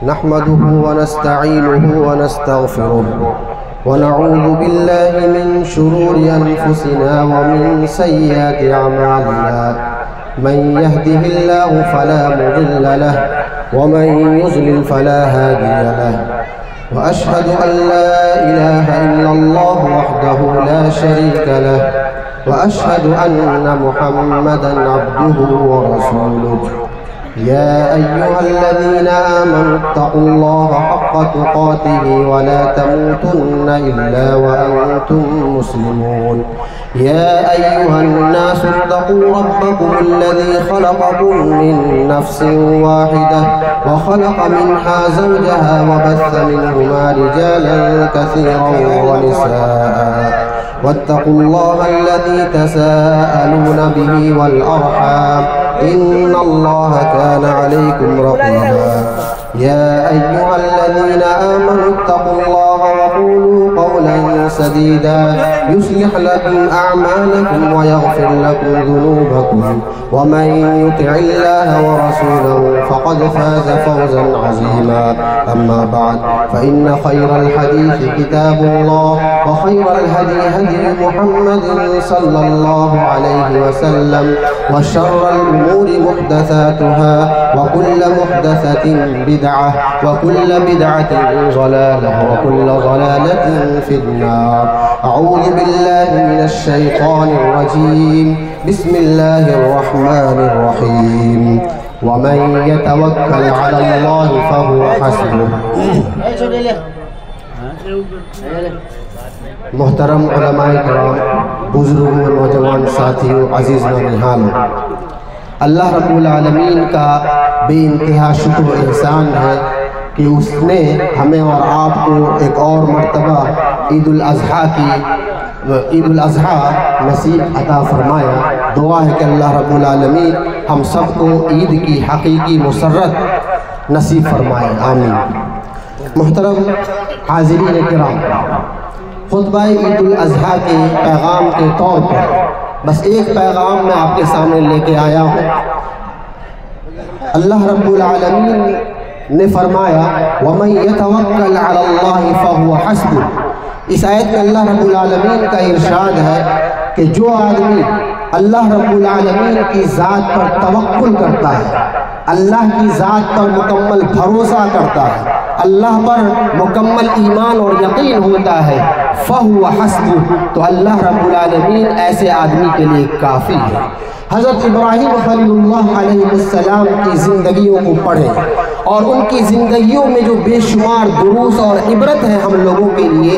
نحمده ونستعينه ونستغفره ونعوذ بالله من شرور أنفسنا ومن سيئات أعمالنا من يهده الله فلا مضل له ومن يضلل فلا هادي له وأشهد أن لا إله إلا الله وحده لا شريك له وأشهد أن محمدًا عبده ورسوله يا أيها الذين آمنوا اتقوا الله حق تقاته ولا تموتن إلا وأنتم مسلمون يا أيها الناس اتقوا ربكم الذي خلقكم من نفس واحدة وخلق منها زوجها وبث منهما رجالا كثيرا ونساء واتقوا الله الذي تساءلون به والأرحام إن الله كان عليكم رقيبا يا أيها الذين آمنوا اتقوا الله وقولوا قولا سديدا يصلح لكم أعمالكم ويغفر لكم ذنوبكم ومن يطع الله ورسوله فقد فاز فوزا عظيما أما بعد فإن خير الحديث كتاب الله وخير الهدي هدي محمد صلى الله عليه وسلم وشر الأمور محدثاتها وكل محدثة بدعة وكل بدعة ضلالة وكل ضلالة في النار أعوذ بالله من الشيطان الرجيم بسم الله الرحمن الرحيم ومن يتوكل على الله فهو حسبه محترم علماء کرام، بزرگوں، نوجوان ساتھیوں، عزیز نوجوانوں، اللہ رب العالمین کا بے انتہا شکر و احسان ہے کہ اس نے ہمیں اور آپ کو ایک اور مرتبہ عید الاضحیٰ نصیب عطا فرمایا۔ دعا ہے کہ اللہ رب العالمین ہم سب کو عید کی حقیقی مسرت نصیب فرمائے، آمین۔ محترم حاضرین کرام، خطبہ عید الاضحیٰ کے پیغام کے طور پر بس ایک پیغام میں آپ کے سامنے لے کے آیا ہوں۔ اللہ رب العالمین نے فرمایا وَمَن يَتَوَكَّلْ عَلَى اللَّهِ فَهُوَ حَسْبُهُ۔ اس آیت میں اللہ رب العالمین کا ارشاد ہے کہ جو آدمی اللہ رب العالمین کی ذات پر توکل کرتا ہے، اللہ کی ذات پر مکمل بھروسہ کرتا ہے، اللہ پر مکمل ایمان اور یقین ہوتا ہے، فَهُوَ حَسْبُهُ، تو اللہ رب العالمین ایسے آدمی کے لیے کافی ہے۔ حضرت ابراہیم خلیل اللہ علیہ السلام کی زندگیوں کو پڑھیں اور ان کی زندگیوں میں جو بے شمار دروس اور عبرت ہے ہم لوگوں کے لیے،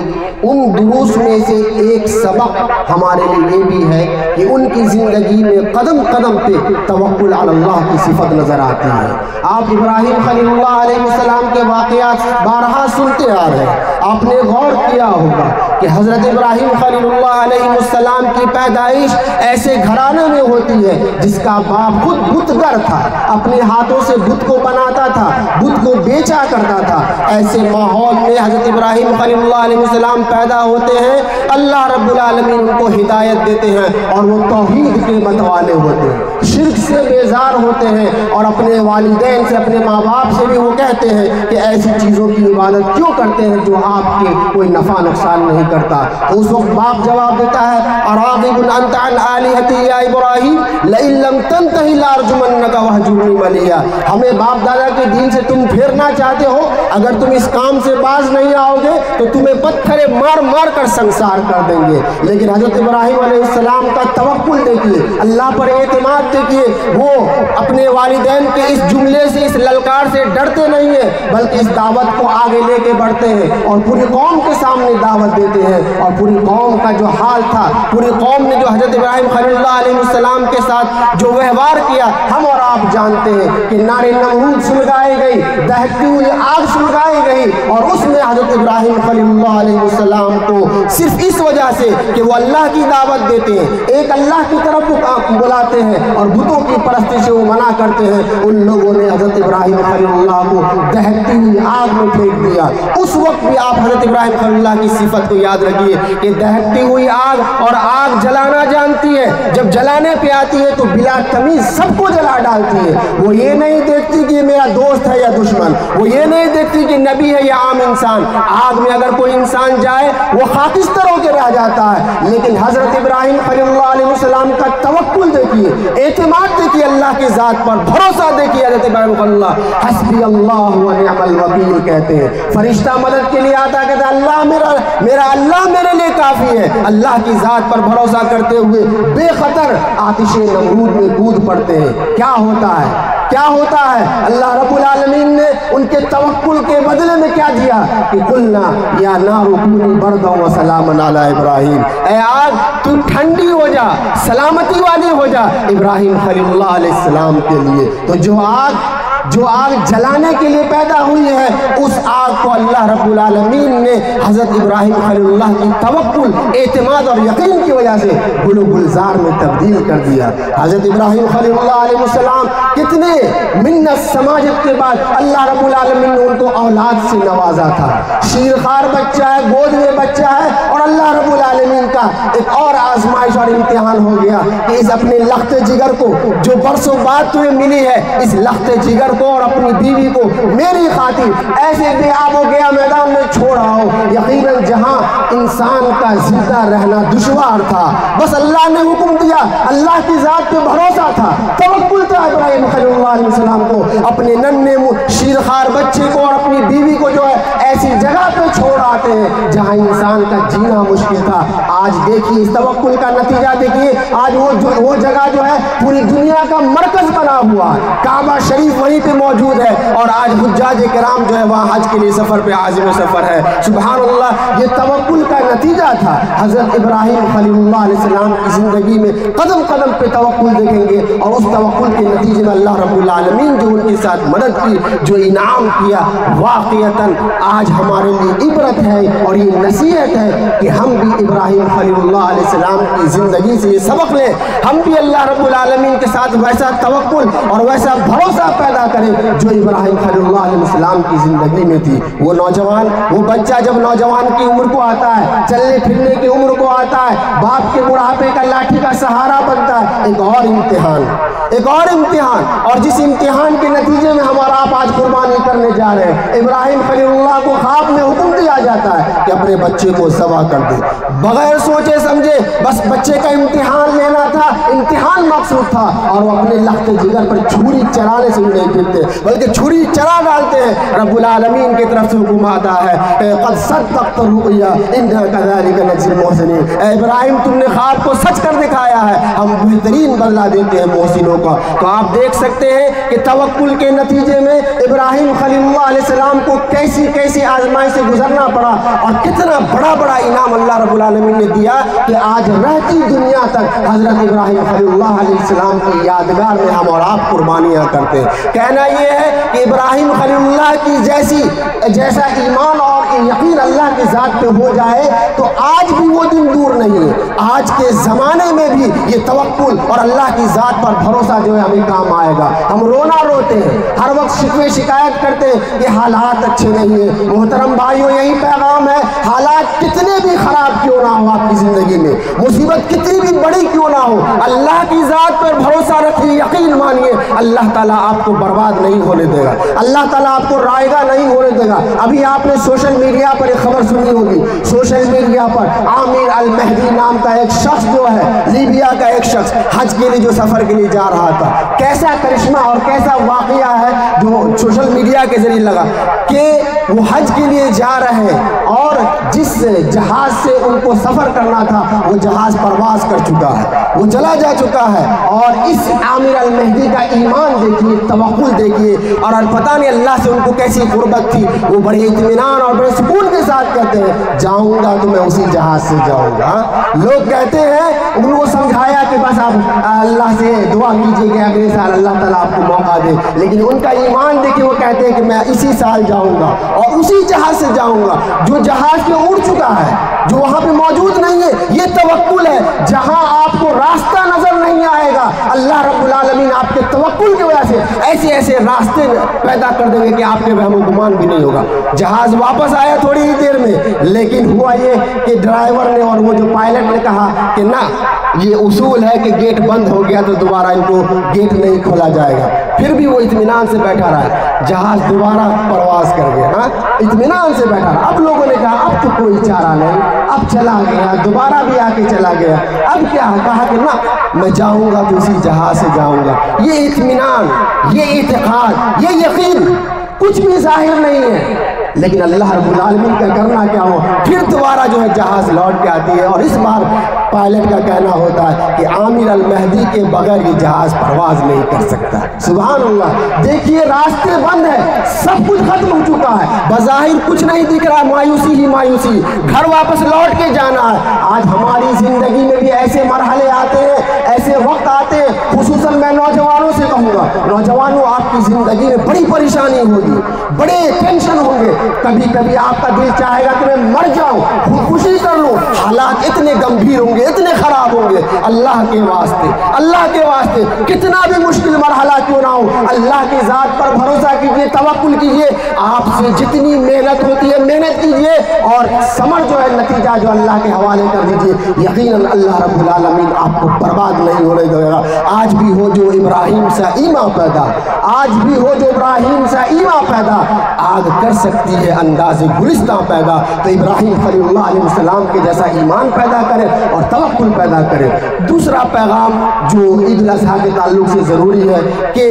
ان دروس میں سے ایک سبق ہمارے لیے یہ بھی ہے کہ ان کی زندگی میں قدم قدم پہ توکل علی اللہ کی صفت نظر آتی ہے۔ آپ ابراہیم خلیل اللہ علیہ السلام کے واقعات بارہا سنتے آ رہے ہیں، آپ نے غور کیا ہوگا کہ حضرت ابراہیم خلیل اللہ علیہ السلام کی پیدائش ایسے گھرانے میں ہوتی ہے جس کا باپ خود بتگر تھا، اپنے ہاتھوں سے بت کو بناتا تھا، بت کو بیچا کرتا تھا۔ ایسے ماحول میں حضرت ابراہیم خلیل اللہ علیہ السلام پیدا ہوتے ہیں، اللہ رب العالمین ان کو ہدایت دیتے ہیں اور وہ توحید کے متوالے ہوتے ہیں، شرک سے بیزار ہوتے ہیں، اور اپنے والدین سے، اپنے ماں باپ سے بھی وہ کہتے ہیں کہ ایسی چیزوں کی عبادت کیوں کرتے ہیں جو آپ کے کوئی نفع نقصان نہیں کرتا۔ تو اس وقت باپ جواب دیتا ہے اراغب انت عن آلہتی یا ابراہیم لئن لم تنتہی لارجمنک وہجرنی ملیا۔ ہمیں باپ دادا کے دین سے تم پھیرنا چاہتے ہو، اگر تم اس کام سے باز نہیں آؤ گے تو تمہیں پتھرے مار مار کر سنسار کر دیں گے۔ لیکن حضرت ابراہیم علیہ السلام کا توکل دیکھیے، اللہ پر اعتماد دیکھیے، وہ اپنے والدین کے اس جملے سے، اس للکار سے ڈرتے نہیں ہیں، بلکہ اس دعوت کو آگے لے کے بڑھتے ہیں اور پوری قوم کے سامنے دعوت دیتے ہیں۔ اور پوری قوم کا جو حال تھا، پوری قوم نے جو حضرت ابراہیم خلیل اللہ علیہ السلام کے ساتھ جو ویوہار کیا، ہم اور آپ جانتے ہیں کہ نار نمرود سلگائی گئی، دہتی ہوئی آگ سلگائی گئی، اور اس میں حضرت ابراہیم خلیل اللہ علیہ السلام کو صرف اس وجہ سے کہ وہ اللہ کی دعوت دیتے ہیں، ایک اللہ کی طرف بلاتے ہیں اور بتوں کی پرستی سے وہ منع کرتے ہیں، ان لوگوں نے حضرت ابراہیم خلیل اللہ کو دہتی ہوئی آگ میں پھینک دیا۔ اس وقت بھی آپ حضرت ابراہیم خلیل اللہ کی صفت کو یاد رکھیے کہ دہتی ہوئی آگ، اور آگ جلانا جانتی ہے، جب جلانے پہ آتی ہے تو بلا تمیز سب کو جلا ڈالتی ہے، وہ یہ نہیں دیکھتی کہ یہ میرا دوست ہے یا دشمن خالدن، وہ یہ نہیں دیکھتی کہ نبی ہے یا عام انسان. آگ میں اگر کوئی انسان جائے وہ خاکستر ہو کے رہ جاتا ہے. لیکن حضرت ابراہیم خلیل اللہ علیہ السلام کا توکل دیکھیے، اعتماد دیکھیے اللہ کی ذات پر، بھروسہ دیکھیے. حضرت ابراہیم خلیل اللہ حسبی اللہ و نعم الوکیل کہتے ہیں. فرشتہ مدد کے لیے آتا کہتا ہے اللہ میرا اللہ میرے لیے کافی ہے. اللہ کی ذات پر بھروسہ کرتے ہوئے بے خطر آتش نمرود میں کود پڑتے ہیں. کیا ہوتا ہے؟ کیا ہوتا ہے؟ اللہ رب العالمین نے ان کے توکل کے بدلے میں کیا دیا کہ قلنا یا نار کونی بردا و سلاما علی ابراہیم، اے آگ تو ٹھنڈی ہو جا، سلامتی والی ہو جا ابراہیم خلیل اللہ علیہ السلام کے لیے. تو جو آگ جلانے کے لیے پیدا ہوئی ہے، اس آگ کو اللہ رب العالمین نے حضرت ابراہیم خلیل اللہ کی توکل، اعتماد اور یقین کی وجہ سے گل و گلزار میں تبدیل کر دیا. حضرت ابراہیم خلیل اللہ علیہ السلام کتنے منت سماجت کے بعد اللہ رب العالمین نے ان کو اولاد سے نوازا تھا. شیرخوار بچہ ہے، گود میں بچہ ہے، اور اللہ رب العالمین کا ایک اور آزمائش اور امتحان ہو گیا کہ اس اپنے لخت جگر کو جو برسوں بعد تمہیں ملی ہے، اس لخت جگر کو اور اپنی بیوی کو میری خاطر ایسے بے آب و گیا میدان میں چھوڑ آؤ. یقیناً جہاں انسان کا زندہ رہنا دشوار تھا، بس اللہ نے حکم دیا، اللہ کی ذات پہ بھروسہ تھا، توکل تھا ابراہیم خلیل اللہ علیہ السلام کو، اپنے ننھے شیرخوار بچے کو اور اپنی بیوی کو جو ہے ایسی جگہ پہ چھوڑ آتے ہیں جہاں انسان کا جینا مشکل تھا. آج دیکھیے اس توکل کا نتیجہ دیکھیے. آج وہ جگہ جو ہے پوری دنیا کا مرکز بنا ہوا ہے، کعبہ شریف وہیں پہ موجود ہے، اور آج حجاج کرام جو ہے وہاں حج کے لیے سفر پہ عازم سفر ہے. سبحان اللہ، یہ توکل کا نتیجہ تھا. حضرت ابراہیم خلیل اللہ علیہ السلام کی زندگی میں قدم قدم پہ توکل دیکھیں گے، اور اس توکل کے نتیجے میں اللہ رب العالمین جو ان کے ساتھ مدد کی، جو انعام کیا، واقعتاً آج ہمارے لیے عبرت ہے اور یہ نصیحت ہے کہ ہم بھی ابراہیم خلیل اللہ علیہ السلام کی زندگی سے یہ سبق لیں. ہم بھی اللہ رب العالمین کے ساتھ ویسا توکل اور ویسا بھروسہ پیدا کریں جو ابراہیم خلیل اللہ علیہ السلام کی زندگی میں تھی. وہ نوجوان، وہ بچہ جب نوجوان کی عمر کو آتا ہے، چلنے پھرنے کی عمر کو آتا ہے، باپ کے بڑھاپے کا لاٹھی کا سہارا بنتا ہے. ایک اور امتحان، اور جس امتحان کے نتیجے میں ہمارا آپ آج قربانی کرنے جا رہے ہیں. ابراہیم خلیل اللہ کو خواب میں حکم دیا جاتا ہے کہ اپنے بچے کو ذبح کر دے. بغیر سوچے سمجھے بس بچے کا امتحان لینا تھا، امتحان مقصود تھا، اور وہ اپنے لخت جگر پر چھری چلانے سے نہیں پھرتے بلکہ چھری چلا ڈالتے ہیں. رب العالمین کی طرف سے حکم آتا ہے قد صدقت الرؤیا انا كذلك نجزي المحسنين، اے ابراہیم تم نے خواب کو سچ کر دکھایا ہے، ہم بہترین بدلہ دیتے ہیں محسنوں کا. تو آپ دیکھ سکتے ہیں کہ توکل کے نتیجے میں ابراہیم خلیل اللہ علیہ السلام کو کیسی آزمائش سے گزرنا پڑا، اور کتنا بڑا انعام اللہ رب العالمین نے دیا کہ آج رہتی دنیا تک حضرت ابراہیم خلیل اللہ علیہ السلام کی یادگار میں ہم اور آپ قربانیاں کرتے ہیں. کہنا یہ ہے کہ ابراہیم خلیل اللہ کی جیسا ایمان اور یقین اللہ کی ذات پہ ہو جائے تو آج بھی وہ دن دور نہیں ہے. آج کے زمانے میں بھی یہ توکل اور اللہ کی ذات پر بھروسہ جو ہے ہمیں کام آئے گا. ہم رونا روتے ہیں، ہر وقت شکوے شکایت کرتے ہیں کہ حالات اچھے نہیں ہیں. محترم بھائیوں، یہی پیغام ہے، حالات کتنے بھی خراب کیوں نہ ہو آپ کی زندگی میں، مصیبت کتنی بھی بڑی کیوں نہ ہو، اللہ کی ذات پر بھروسہ رکھیے، یقین مانیے، اللہ تعالیٰ آپ کو برباد نہیں ہونے دے گا، اللہ تعالیٰ آپ کو رائیگاں نہیں ہونے دے گا. ابھی آپ نے سوشل میڈیا پر ایک خبر سنی ہوگی، سوشل میڈیا پر عامر المہدی نام کا ایک شخص جو ہے، لیبیا کا ایک شخص حج کے لیے جو سفر کے لیے جا رہا تھا. کیسا کرشمہ اور کیسا واقعہ ہے جو سوشل میڈیا کے ذریعے لگا کہ وہ حج کے لیے جا رہے ہیں، اور جس جہاز سے ان کو سفر کرنا تھا وہ جہاز پرواز کر چکا ہے، وہ چلا جا چکا ہے. اور اس عامر المہدی کا ایمان دیکھیے، توکل دیکھیے، اور پتہ نہیں اللہ سے ان کو کیسی قربت تھی. وہ بڑے اطمینان اور بڑے سکون کے ساتھ کہتے ہیں جاؤں گا تو میں اسی جہاز سے جاؤں گا. لوگ کہتے ہیں، ان کو سمجھایا کہ بس آپ اللہ سے دعا کیجیے کہ اگلے سال اللہ تعالیٰ آپ کو موقع دے، لیکن ان کا ایمان دیکھیں، وہ کہتے ہیں کہ میں اسی سال جاؤں گا اور اسی جہاز سے جاؤں گا جو جہاز پہ اڑ چکا ہے، جو وہاں پہ موجود نہیں ہے. یہ توکل ہے. جہاں آپ کو راستہ نظر نہیں آئے گا، اللہ رب العالمین آپ کے توکل کی وجہ سے ایسے راستے پیدا کر دیں گے کہ آپ کے وہم و گمان بھی نہیں ہوگا. جہاز واپس آیا تھوڑی ہی دیر میں، لیکن ہوا یہ کہ ڈرائیور نے اور وہ جو پائلٹ نے کہا کہ نہ، یہ اصول ہے کہ گیٹ بند ہو گیا تو دوبارہ ان کو گیٹ نہیں کھولا جائے گا. پھر بھی وہ اطمینان سے بیٹھا رہا ہے، جہاز دوبارہ پرواز کر گیا، ہاں اطمینان سے بیٹھا رہا۔ اب لوگوں نے کہا اب تو کوئی چارہ نہیں، اب چلا گیا، دوبارہ بھی آ کے چلا گیا، اب کیا؟ کہا کہ نہ، میں جاؤں گا تو اسی جہاز سے جاؤں گا۔ یہ اطمینان، یہ اعتقاد، یہ یقین کچھ بھی ظاہر نہیں ہے، لیکن اللہ رب العالمین کا کرنا کیا ہو، پھر دوبارہ جو ہے جہاز لوٹ کے آتی ہے، اور اس بار پائلٹ کا کہنا ہوتا ہے کہ عامر المہدی کے بغیر یہ جہاز پرواز نہیں کر سکتا۔ سبحان اللہ، دیکھیے راستے بند ہے، سب کچھ ختم ہو چکا ہے، بظاہر کچھ نہیں دکھ رہا، مایوسی ہی مایوسی، گھر واپس لوٹ کے جانا ہے۔ آج ہماری زندگی میں بھی ایسے مرحلے آتے ہیں، ایسے وقت آتے ہیں، خصوصاً میں نوجوانوں سے کہوں گا، نوجوانوں آپ کی زندگی میں بڑی پریشانی ہوگی، بڑے ٹینشن ہوں گے، کبھی کبھی آپ کا دل چاہے گا کہ میں مر جاؤں، خودکشی کر لوں، حالات اتنے گمبھیر ہوں گے، اتنے خراب ہوں گے۔ اللہ کے واسطے، اللہ کے واسطے، کتنا بھی مشکل مرحلہ کیوں نہ ہو، اللہ کی ذات پر بھروسہ کیجئے، توکل کیجئے، آپ سے جتنی محنت ہوتی ہے محنت کیجئے، اور ثمر جو ہے نتیجہ جو اللہ کے حوالے کر دیجئے، یقیناً اللہ رب العالمین آپ کو برباد نہیں ہونے دے گا۔ آج بھی ہو جو ابراہیم سے ایمان پیدا، آج بھی ہو جو ابراہیم سے ایمان پیدا، آگ کر سکتی ہے انداز گلستان پیدا، تو ابراہیم خلیل اللہ علیہ السلام کے جیسا ایمان پیدا کرے اور توکل پیدا کرے۔ دوسرا پیغام جو عید الاضحیٰ کے تعلق سے ضروری ہے کہ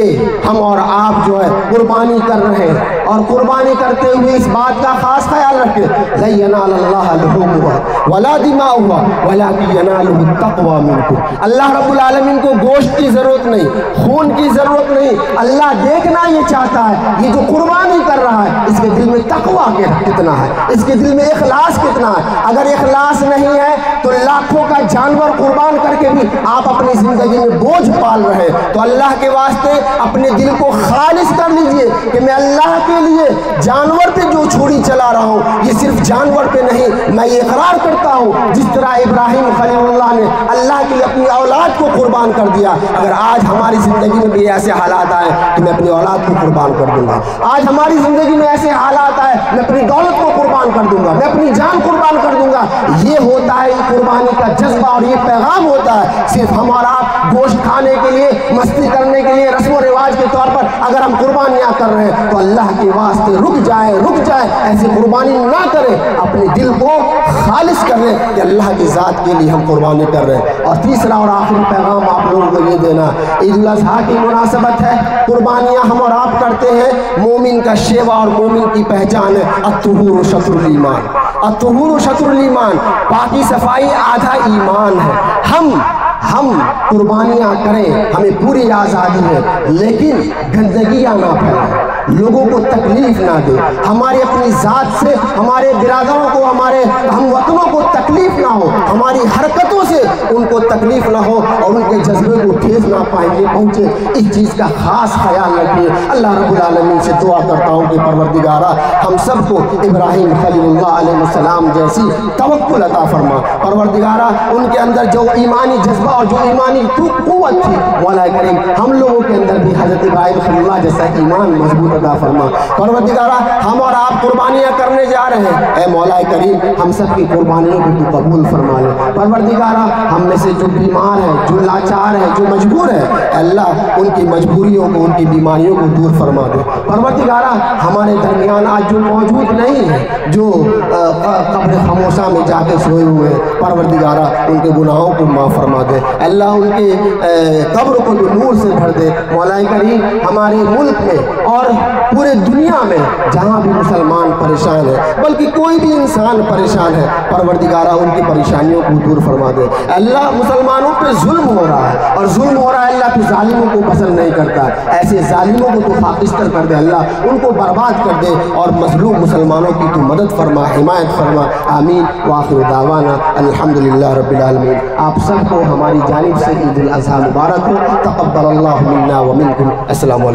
ہم اور آپ جو ہے قربانی کر رہے ہیں، اور قربانی کرتے ہوئے اس بات کا خاص خیال رکھیں، لَن يَنَالَ اللَّهَ لُحُومُهَا وَلَا دِمَاؤُهَا وَلَٰكِن يَنَالُهُ التَّقْوَىٰ مِنكُمْ۔ اللہ رب العالمین کو گوشت کی ضرورت نہیں، خون کی ضرورت نہیں، اللہ دیکھنا یہ چاہتا ہے، یہ جو قربانی کر رہا ہے اس کے دل میں تقویٰ کتنا ہے، اس کے دل میں اخلاص کتنا ہے۔ اگر اخلاص نہیں ہے تو لاکھوں کا جانور قربان کر کے بھی آپ اپنی زندگی میں بوجھ پال رہے، تو اللہ کے واسطے اپنے دل کو خالص کر لیجئے کہ میں اللہ کے لیے جانور پہ جو چھری چلا رہا ہوں، یہ صرف جانور پہ نہیں، میں یہ اقرار کرتا ہوں جس طرح ابراہیم خلیل اللہ نے اللہ کے لیے اپنی اولاد کو قربان کر دیا، اگر آج ہماری زندگی میں بھی ایسے حالات آئے تو میں اپنی اولاد کو قربان کر دوں گا۔ آج ہماری زندگی میں ایسے حالات آئے میں اپنی دولت کو قربان کر دوں گا، میں اپنی جان قربان کر دوں گا۔ یہ ہوتا ہے قربانی کا جذبہ، اور یہ پیغام ہوتا ہے۔ صرف ہمارا گوشت کھانے کے لیے، مستی کرنے کے لیے، رسم و رواج کے طور پر اگر ہم قربانیاں کر رہے ہیں تو اللہ کے واسطے رک جائے، ایسی قربانی نہ کریں، اپنے دل کو خالص کر لیں کہ اللہ کی ذات کے لیے ہم قربانی کر رہے ہیں۔ اور تیسرا اور آخری پیغام آپ لوگوں کو یہ دینا، عید الاضحیٰ کی مناسبت ہے، قربانیاں ہم اور آپ کرتے ہیں، مومن کا شیوا اور مومن کی پہچان ہے الطہور شطر الایمان، الطہور شطر الایمان، پاکی صفائی آدھا ایمان ہے۔ ہم قربانیاں کریں، ہمیں پوری آزادی ہے، لیکن گندگیاں نہ پھیلائیں، لوگوں کو تکلیف نہ دیں، ہماری اپنی ذات سے ہمارے برادروں کو، ہمارے ہم وطنوں کو تکلیف نہ ہو، ہماری حرکتوں سے ان کو تکلیف نہ ہو اور ان کے جذبے کو ٹھیس نہ پہنچے، اس چیز کا خاص خیال رکھیے۔ اللہ رب العالمین سے دعا کرتا ہوں کہ پروردگارہ ہم سب کو ابراہیم خلیل اللہ علیہ السلام جیسی توکل عطا فرما، پروردگارہ ان کے اندر جو ایمانی جذبہ اور جو ایمانی قوت تھی، مولا کریم ہم لوگوں کے اندر بھی حضرت ابراہیم خلیل اللہ جیسا ایمان مضبوط عطا فرما۔ پروردگارہ ہم اور آپ قربانیاں کرنے جا رہے ہیں، اے مولا کریم ہم سب کی قربانیوں کو تو قبول فرما لے۔ پروردگارہ ہم میں سے جو بیمار ہیں، جو لاچار ہیں، جو مجبور ہیں، اے اللہ ان کی مجبوریوں کو، ان کی بیماریوں کو دور فرما دے۔ پروردگارہ ہمارے درمیان آج جو موجود نہیں ہے، جو قبر خاموشہ میں جا کے سوئے ہوئے ہیں، پروردگارہ ان کے گناہوں کو معاف فرما دے، اللہ ان کے قبر کو نور سے بھر دے۔ مولا کریم ہمارے ملک میں اور پورے دنیا میں جہاں بھی مسلمان پریشان ہے، بلکہ کوئی بھی انسان پریشان ہے، پروردگارہ ان کی پریشانیوں کو دور فرما دے۔ اللہ مسلمانوں پہ ظلم ہو رہا ہے، اور ظلم ہو رہا ہے، اللہ تو ظالموں کو پسند نہیں کرتا، ایسے ظالموں کو تو خاکستر کر دے، اللہ ان کو برباد کر دے، اور مظلوم مسلمانوں کی تو مدد فرما، حمایت فرما، آمین۔ وآخر دعوانا الحمدللہ رب العالمین۔ آپ سب کو ہماری جانب سے عید الاضحیٰ مبارک ہو، تقبل اللہ منا ومنکم، السلام علیکم۔